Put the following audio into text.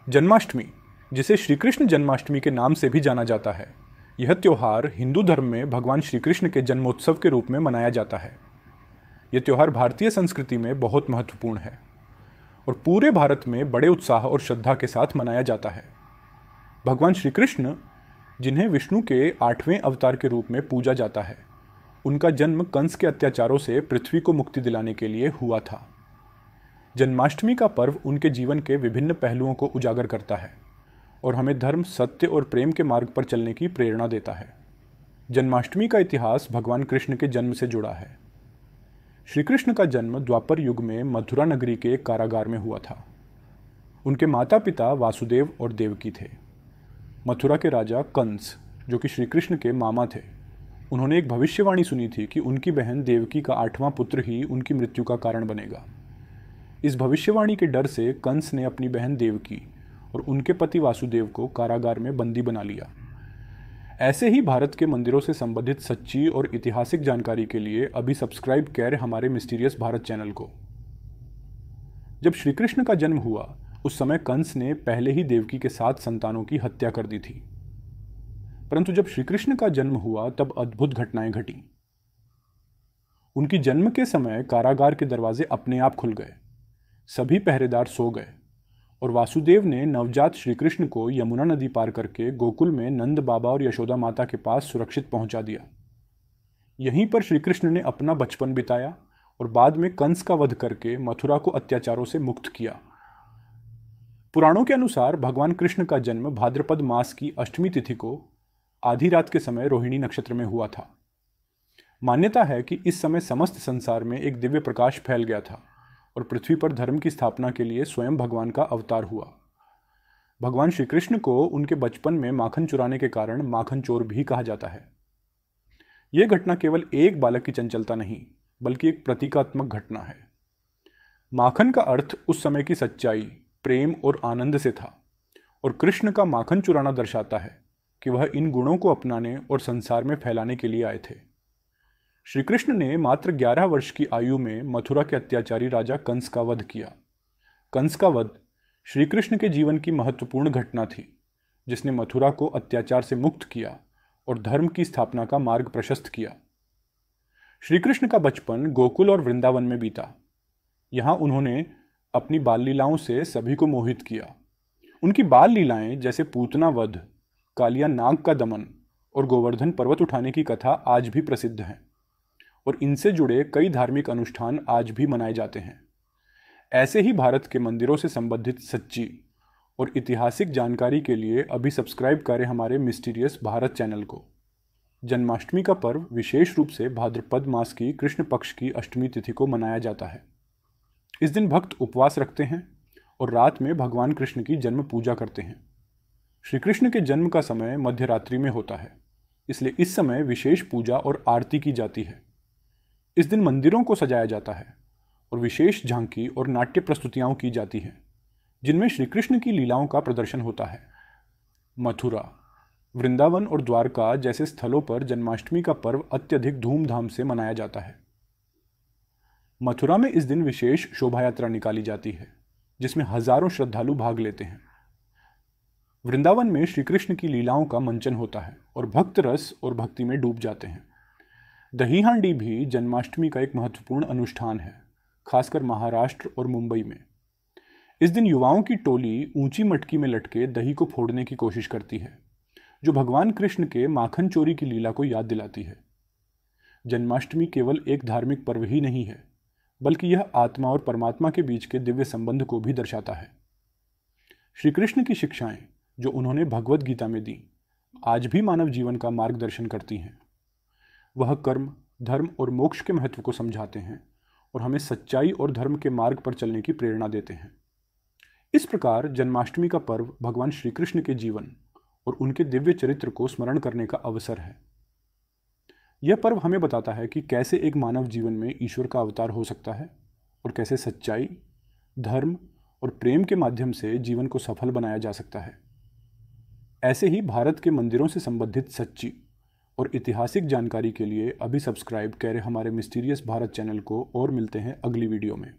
जन्माष्टमी, जिसे श्री कृष्ण जन्माष्टमी के नाम से भी जाना जाता है, यह त्यौहार हिंदू धर्म में भगवान श्री कृष्ण के जन्मोत्सव के रूप में मनाया जाता है। यह त्यौहार भारतीय संस्कृति में बहुत महत्वपूर्ण है और पूरे भारत में बड़े उत्साह और श्रद्धा के साथ मनाया जाता है। भगवान श्री कृष्ण, जिन्हें विष्णु के 8वें अवतार के रूप में पूजा जाता है, उनका जन्म कंस के अत्याचारों से पृथ्वी को मुक्ति दिलाने के लिए हुआ था। जन्माष्टमी का पर्व उनके जीवन के विभिन्न पहलुओं को उजागर करता है और हमें धर्म, सत्य और प्रेम के मार्ग पर चलने की प्रेरणा देता है। जन्माष्टमी का इतिहास भगवान कृष्ण के जन्म से जुड़ा है। श्री कृष्ण का जन्म द्वापर युग में मथुरा नगरी के एक कारागार में हुआ था। उनके माता पिता वासुदेव और देवकी थे। मथुरा के राजा कंस, जो कि श्री कृष्ण के मामा थे, उन्होंने एक भविष्यवाणी सुनी थी कि उनकी बहन देवकी का 8वां पुत्र ही उनकी मृत्यु का कारण बनेगा। इस भविष्यवाणी के डर से कंस ने अपनी बहन देवकी और उनके पति वासुदेव को कारागार में बंदी बना लिया। ऐसे ही भारत के मंदिरों से संबंधित सच्ची और ऐतिहासिक जानकारी के लिए अभी सब्सक्राइब करें हमारे मिस्टीरियस भारत चैनल को। जब श्री कृष्ण का जन्म हुआ, उस समय कंस ने पहले ही देवकी के 7 संतानों की हत्या कर दी थी। परंतु जब श्री कृष्ण का जन्म हुआ, तब अद्भुत घटनाएं घटी। उनकी जन्म के समय कारागार के दरवाजे अपने आप खुल गए, सभी पहरेदार सो गए और वासुदेव ने नवजात श्री कृष्ण को यमुना नदी पार करके गोकुल में नंद बाबा और यशोदा माता के पास सुरक्षित पहुंचा दिया। यहीं पर श्री कृष्ण ने अपना बचपन बिताया और बाद में कंस का वध करके मथुरा को अत्याचारों से मुक्त किया। पुराणों के अनुसार भगवान कृष्ण का जन्म भाद्रपद मास की अष्टमी तिथि को आधी रात के समय रोहिणी नक्षत्र में हुआ था। मान्यता है कि इस समय समस्त संसार में एक दिव्य प्रकाश फैल गया था और पृथ्वी पर धर्म की स्थापना के लिए स्वयं भगवान का अवतार हुआ। भगवान श्री कृष्ण को उनके बचपन में माखन चुराने के कारण माखन चोर भी कहा जाता है। यह घटना केवल एक बालक की चंचलता नहीं, बल्कि एक प्रतीकात्मक घटना है। माखन का अर्थ उस समय की सच्चाई, प्रेम और आनंद से था और कृष्ण का माखन चुराना दर्शाता है कि वह इन गुणों को अपनाने और संसार में फैलाने के लिए आए थे। श्री कृष्ण ने मात्र 11 वर्ष की आयु में मथुरा के अत्याचारी राजा कंस का वध किया। कंस का वध श्री कृष्ण के जीवन की महत्वपूर्ण घटना थी, जिसने मथुरा को अत्याचार से मुक्त किया और धर्म की स्थापना का मार्ग प्रशस्त किया। श्री कृष्ण का बचपन गोकुल और वृंदावन में बीता। यहाँ उन्होंने अपनी बाल लीलाओं से सभी को मोहित किया। उनकी बाल लीलाएं जैसे पूतना वध, कालिया नाग का दमन और गोवर्धन पर्वत उठाने की कथा आज भी प्रसिद्ध हैं और इनसे जुड़े कई धार्मिक अनुष्ठान आज भी मनाए जाते हैं। ऐसे ही भारत के मंदिरों से संबंधित सच्ची और ऐतिहासिक जानकारी के लिए अभी सब्सक्राइब करें हमारे मिस्टीरियस भारत चैनल को। जन्माष्टमी का पर्व विशेष रूप से भाद्रपद मास की कृष्ण पक्ष की अष्टमी तिथि को मनाया जाता है। इस दिन भक्त उपवास रखते हैं और रात में भगवान कृष्ण की जन्म पूजा करते हैं। श्री कृष्ण के जन्म का समय मध्य रात्रि में होता है, इसलिए इस समय विशेष पूजा और आरती की जाती है। इस दिन मंदिरों को सजाया जाता है और विशेष झांकी और नाट्य प्रस्तुतियां की जाती हैं, जिनमें श्री कृष्ण की लीलाओं का प्रदर्शन होता है। मथुरा, वृंदावन और द्वारका जैसे स्थलों पर जन्माष्टमी का पर्व अत्यधिक धूमधाम से मनाया जाता है। मथुरा में इस दिन विशेष शोभा यात्रा निकाली जाती है, जिसमें हजारों श्रद्धालु भाग लेते हैं। वृंदावन में श्री कृष्ण की लीलाओं का मंचन होता है और भक्त रस और भक्ति में डूब जाते हैं। दही हांडी भी जन्माष्टमी का एक महत्वपूर्ण अनुष्ठान है, खासकर महाराष्ट्र और मुंबई में। इस दिन युवाओं की टोली ऊंची मटकी में लटके दही को फोड़ने की कोशिश करती है, जो भगवान कृष्ण के माखन चोरी की लीला को याद दिलाती है। जन्माष्टमी केवल एक धार्मिक पर्व ही नहीं है, बल्कि यह आत्मा और परमात्मा के बीच के दिव्य संबंध को भी दर्शाता है। श्री कृष्ण की शिक्षाएं, जो उन्होंने भगवद गीता में दी, आज भी मानव जीवन का मार्गदर्शन करती हैं। वह कर्म, धर्म और मोक्ष के महत्व को समझाते हैं और हमें सच्चाई और धर्म के मार्ग पर चलने की प्रेरणा देते हैं। इस प्रकार जन्माष्टमी का पर्व भगवान श्री कृष्ण के जीवन और उनके दिव्य चरित्र को स्मरण करने का अवसर है। यह पर्व हमें बताता है कि कैसे एक मानव जीवन में ईश्वर का अवतार हो सकता है और कैसे सच्चाई, धर्म और प्रेम के माध्यम से जीवन को सफल बनाया जा सकता है। ऐसे ही भारत के मंदिरों से संबंधित सच्ची और ऐतिहासिक जानकारी के लिए अभी सब्सक्राइब करें हमारे मिस्टीरियस भारत चैनल को और मिलते हैं अगली वीडियो में।